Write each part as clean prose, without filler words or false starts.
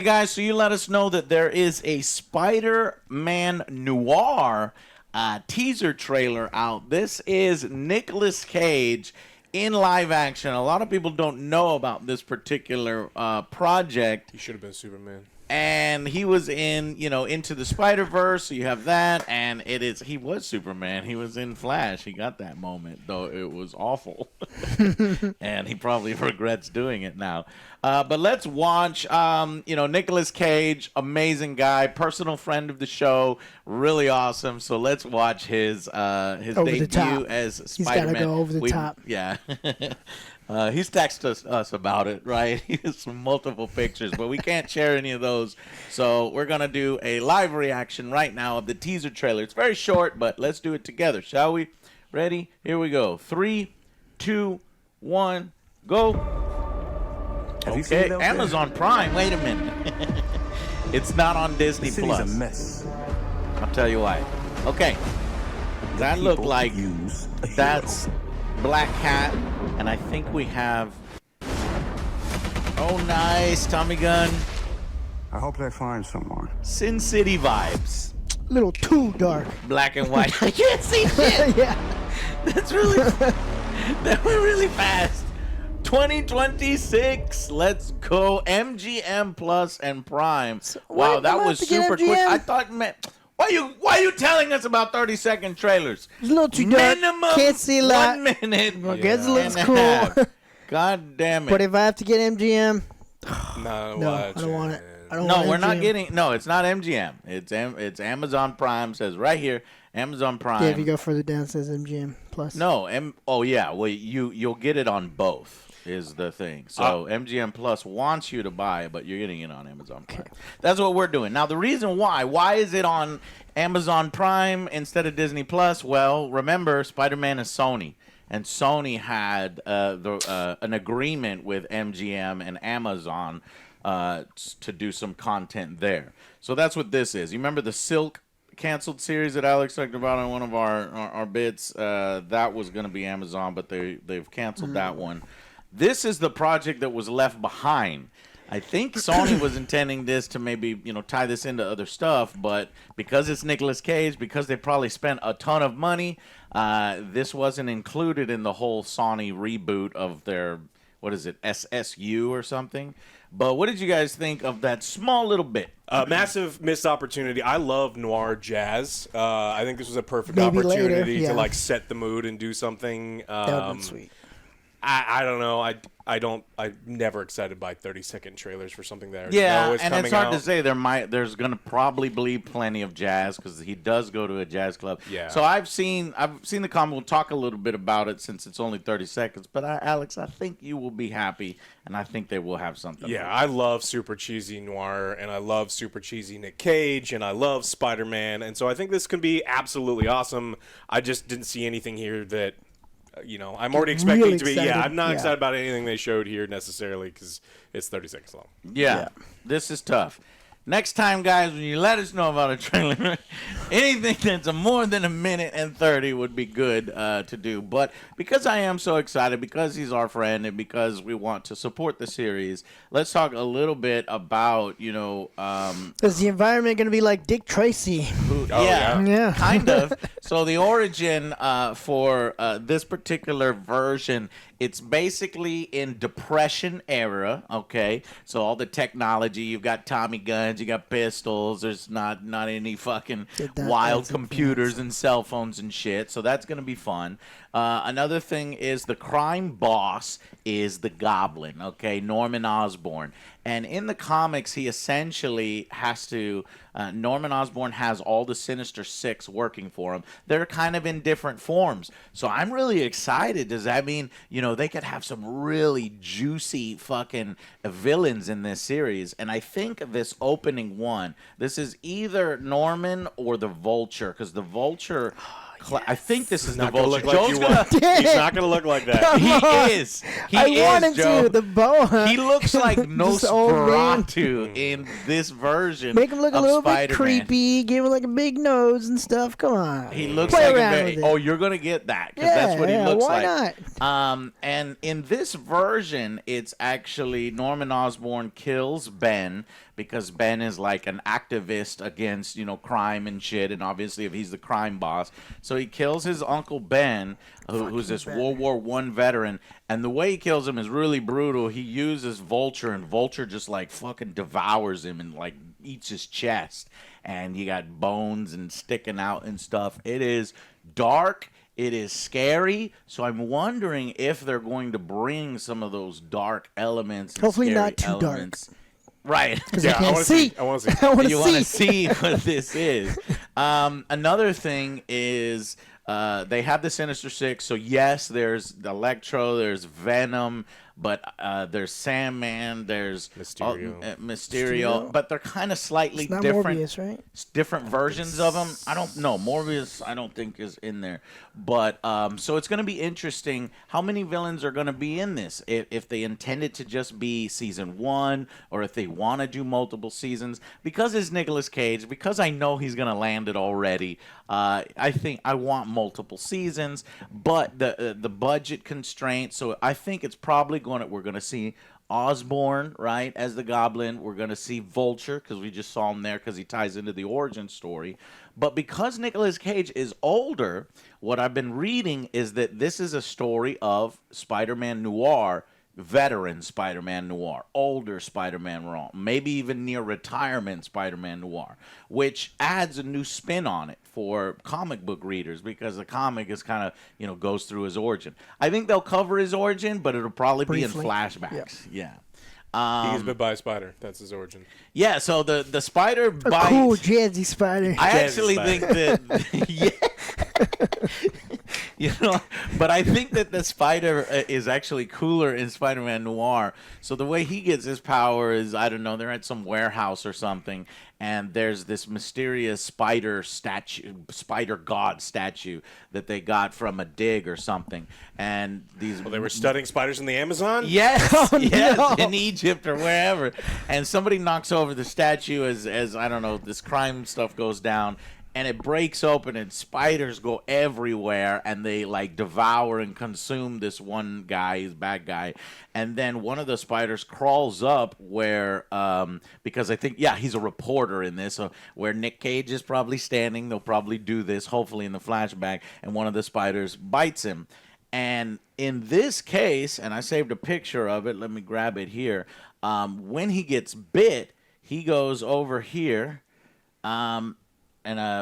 Guys, so you let us know that there is a Spider-Man Noir teaser trailer out. This is Nicolas Cage in live action. A lot of people don't know about this particular project. He should have been Superman. And he was in, Into the Spider-Verse, so you have that, and he was Superman. He was in Flash. He got that moment, though it was awful. And he probably regrets doing it now. But let's watch, Nicolas Cage, amazing guy, personal friend of the show, really awesome. So let's watch his debut as Spider-Man. He's got to go over the top. Yeah. He's texted us about it, right? He has some multiple pictures, but we can't share any of those. So we're going to do a live reaction right now of the teaser trailer. It's very short, but let's do it together, shall we? Ready? Here we go. 3, 2, 1, go. Okay, Amazon Prime. Wait a minute. It's not on Disney Plus. A mess. I'll tell you why. Okay. That looked like that's Black Cat, and I think we have. Oh, nice Tommy gun. I hope they find someone. Sin City vibes. A little too dark. Black and white. I can't see shit. Yeah. That's really. That went really fast. 2026. Let's go. MGM Plus and Prime. So, wow, that was super quick. MGM? I thought, man. Why are you telling us about 30-second trailers? It's a little too dark. Minimum Can't see a lot. 1 minute. I guess it looks and a cool. half. God damn it. But if I have to get MGM, No, I don't want it. I don't No, want we're not MGM. getting. No, it's not MGM. It's Amazon Prime. Says right here, Amazon Prime. Yeah, if you go further down, it says MGM Plus. No, oh yeah. Well, you'll get it on both. Is the thing. So MGM Plus wants you to buy it, but you're getting it on Amazon Prime. Okay. That's what we're doing. Now the reason why is it on Amazon Prime instead of Disney Plus? Well, remember Spider-Man is Sony, and Sony had an agreement with MGM and Amazon to do some content there. So that's what this is. You remember the Silk canceled series that Alex talked about on one of our bits? That was going to be Amazon, but they've canceled that one. This is the project that was left behind. I think Sony was intending this to maybe, tie this into other stuff, but because it's Nicolas Cage, because they probably spent a ton of money, this wasn't included in the whole Sony reboot of their, what is it, SSU or something? But what did you guys think of that small little bit? Massive missed opportunity. I love noir jazz. I think this was a perfect Maybe opportunity later, to set the mood and do something. That would have been sweet. I don't know. I'm never excited by 30-second trailers for something that and it's hard to say. There's gonna probably be plenty of jazz because he does go to a jazz club. Yeah. So I've seen the comment. We'll talk a little bit about it since it's only 30 seconds. But Alex, I think you will be happy, and I think they will have something. Yeah, I love super cheesy noir, and I love super cheesy Nick Cage, and I love Spider-Man, and so I think this could be absolutely awesome. I just didn't see anything here that. I'm already expecting really to be. excited. Yeah, I'm not excited about anything they showed here necessarily because it's 30 seconds long. Yeah, this is tough. Next time, guys, when you let us know about a trailer, anything that's more than 1 minute and 30 would be good to do. But because I am so excited, because he's our friend, and because we want to support the series, let's talk a little bit about, Is the environment going to be like Dick Tracy? Yeah, kind of. So the origin for this particular version, it's basically in Depression era, okay? So all the technology, you've got Tommy guns, you got pistols, there's not any fucking wild computers and cell phones and shit, so that's going to be fun. Another thing is the crime boss is the Goblin, okay? Norman Osborn. And in the comics, he essentially has to... Norman Osborn has all the Sinister Six working for him. They're kind of in different forms. So I'm really excited. Does that mean, they could have some really juicy fucking villains in this series? And I think this opening one, this is either Norman or the Vulture, because the Vulture... I think this is the Vulture. He's not going to look like that. He is. I want him to. The boa. He looks like Nosferatu in this version. Make him look a little Spider-Man. bit creepy. Give him like a big nose and stuff. Come on. He looks Play like around with it. Oh, you're gonna get that because that's what he looks why like. Not? And in this version, it's actually Norman Osborn kills Ben, because Ben is like an activist against, crime and shit. And obviously, if he's the crime boss, so he kills his uncle Ben, who's this World War I veteran. And the way he kills him is really brutal. He uses Vulture, and Vulture just like fucking devours him and like eats his chest. And you got bones and sticking out and stuff. It is dark. It is scary, so I'm wondering if they're going to bring some of those dark elements. And Hopefully scary not too elements. Right. Yeah, I want to see. I want to see. I want to You want to see. see what this is. Another thing is they have the Sinister Six. So yes, there's Electro, there's Venom, but there's Sandman, there's Mysterio, but they're kind of slightly It's not different. Morbius, right? Different versions of them. I don't know. Morbius, I don't think is in there. But so it's going to be interesting how many villains are going to be in this. If they intend it to just be season 1, or if they want to do multiple seasons. Because it's Nicolas Cage, because I know he's going to land it already. I think I want multiple seasons, but the budget constraints. So I think it's probably we're going to see Osborn, right, as the Goblin. We're going to see Vulture, because we just saw him there because he ties into the origin story. But because Nicolas Cage is older, what I've been reading is that this is a story of Spider-Man Noir, veteran Spider-Man Noir, older Spider-Man Noir, maybe even near retirement Spider-Man Noir, which adds a new spin on it for comic book readers, because the comic is kind of, goes through his origin. I think they'll cover his origin, but it'll probably Briefly. be in flashbacks. Yeah. He gets bit by a spider. That's his origin. Yeah, so the spider A bite. cool jazzy spider. I Jazzy actually spider. think that, but I think that the spider is actually cooler in Spider-Man Noir. So the way he gets his power is, I don't know, they're at some warehouse or something, and there's this mysterious spider god statue that they got from a dig or something, and these. Well, they were studying spiders in the Amazon. Yes, Oh, yes, no. in Egypt or wherever. And somebody knocks over the statue as I don't know, this crime stuff goes down, and it breaks open, and spiders go everywhere, and they like devour and consume this one guy, his bad guy. And then one of the spiders crawls up where, because I think, he's a reporter in this, so where Nick Cage is probably standing. They'll probably do this, hopefully in the flashback, and one of the spiders bites him. And in this case, and I saved a picture of it, let me grab it here. When he gets bit, he goes over here, and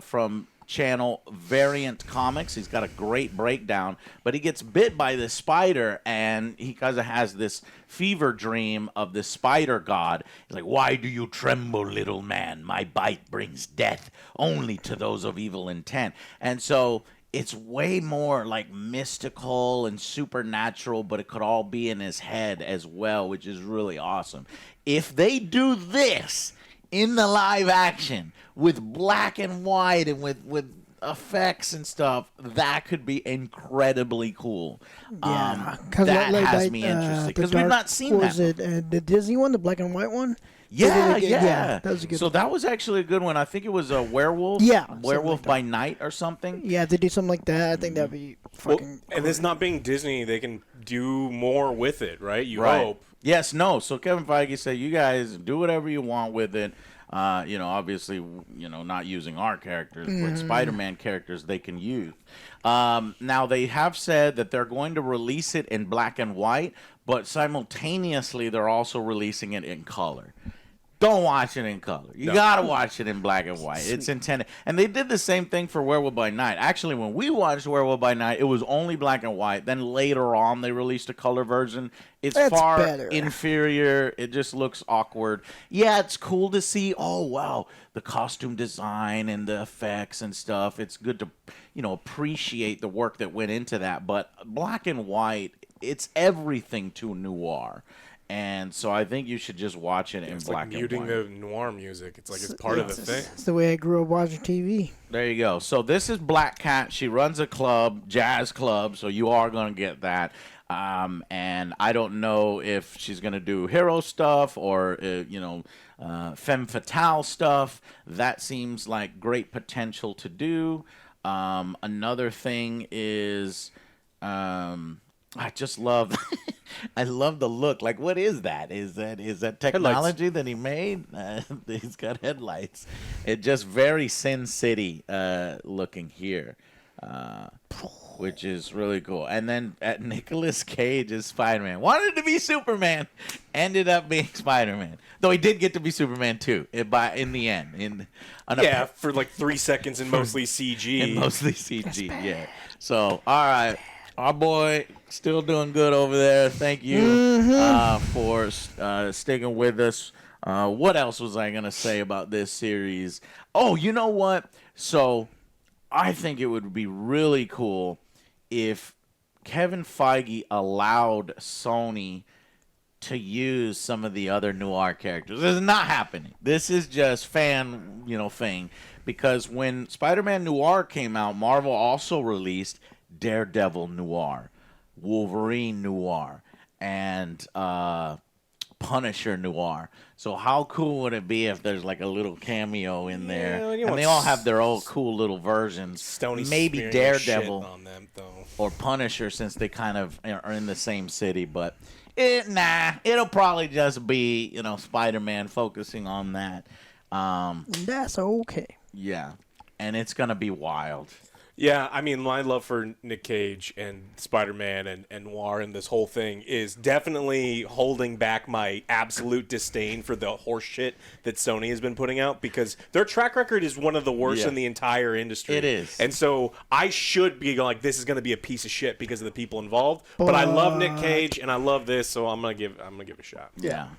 from channel Variant Comics. He's got a great breakdown, but he gets bit by this spider, and he kind of has this fever dream of this spider god. He's like, "Why do you tremble, little man? My bite brings death only to those of evil intent." And so it's way more like mystical and supernatural, but it could all be in his head as well, which is really awesome. If they do this in the live action with black and white and with effects and stuff, that could be incredibly cool. Yeah, that has me interested, because we've not seen that. Was it the Disney one, the black and white one? Yeah, yeah, that was a good So one. that was actually a good one. I think it was a werewolf. Yeah, Werewolf something by Night or something. Yeah, if they do something like that, I think that'd be Well, fucking. and this not being Disney, they can do more with it, right? You Right. hope. Yes, no. So Kevin Feige said, "You guys do whatever you want with it. Obviously, not using our characters, but Spider-Man characters they can use." Now they have said that they're going to release it in black and white, but simultaneously they're also releasing it in color. Don't watch it in color. You gotta watch it in black and white. It's intended, and they did the same thing for Werewolf by Night. Actually, when we watched Werewolf by Night, it was only black and white. Then later on, they released a color version. It's That's far better. inferior. It just looks awkward. Yeah, it's cool to see. Oh wow, the costume design and the effects and stuff. It's good to appreciate the work that went into that. But black and white, it's everything to noir. And so I think you should just watch it in It's black like muting and white. the noir music. It's like it's part of the thing. It's the way I grew up watching TV. There you go. So this is Black Cat. She runs a club, jazz club, so you are going to get that. And I don't know if she's going to do hero stuff or, femme fatale stuff. That seems like great potential to do. Another thing is... I just love, I love the look. Like, what is that? Is that technology that he made? He's got headlights. It just very Sin City looking here, which is really cool. And then at Nicolas Cage as Spider-Man. Wanted to be Superman, ended up being Spider-Man. Though he did get to be Superman too. In the end, for like 3 seconds and mostly CG. and mostly CG. Yeah. So all right. Our boy still doing good over there. Thank you for sticking with us. What else was I going to say about this series? Oh, you know what? So I think it would be really cool if Kevin Feige allowed Sony to use some of the other Noir characters. This is not happening. This is just fan, thing. Because when Spider-Man Noir came out, Marvel also released Daredevil Noir, Wolverine Noir, and Punisher Noir. So how cool would it be if there's like a little cameo in there, and they all have their own cool little versions? Stoney maybe smearing Daredevil shit on them, though. or Punisher, since they kind of are in the same city. But it'll probably just be Spider-Man focusing on that. That's okay. Yeah, and it's gonna be wild. Yeah, I mean, my love for Nick Cage and Spider-Man and Noir and this whole thing is definitely holding back my absolute disdain for the horse shit that Sony has been putting out, because their track record is one of the worst in the entire industry. It is. And so I should be like, this is going to be a piece of shit because of the people involved. But I love Nick Cage and I love this, so I'm gonna give it a shot. Yeah.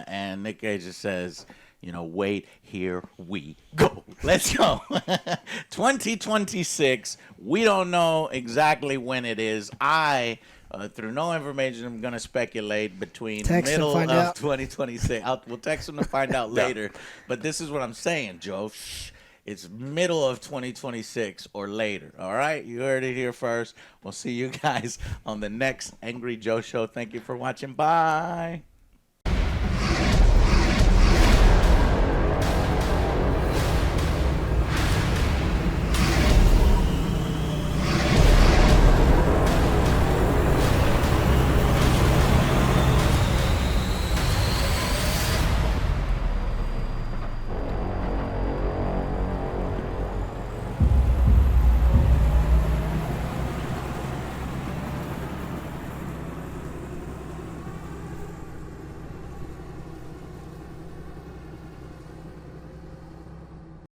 And Nick Cage just says, wait, here we go. Let's go. 2026. We don't know exactly when it is. Through no information, I'm going to speculate between Text middle and of find out. 2026. We'll text them to find out later. But this is what I'm saying, Joe. It's middle of 2026 or later. All right? You heard it here first. We'll see you guys on the next Angry Joe Show. Thank you for watching. Bye.